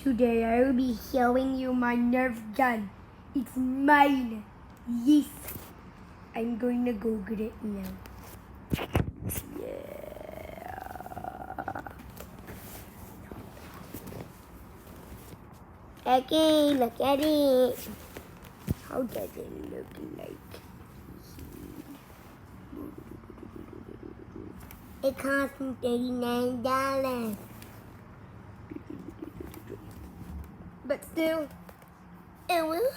Today I will be showing you my Nerf gun. It's mine. Yes. I'm going to go get it now. Yeah. Okay, look at it. How does it look like? It cost me $39. But still, it will.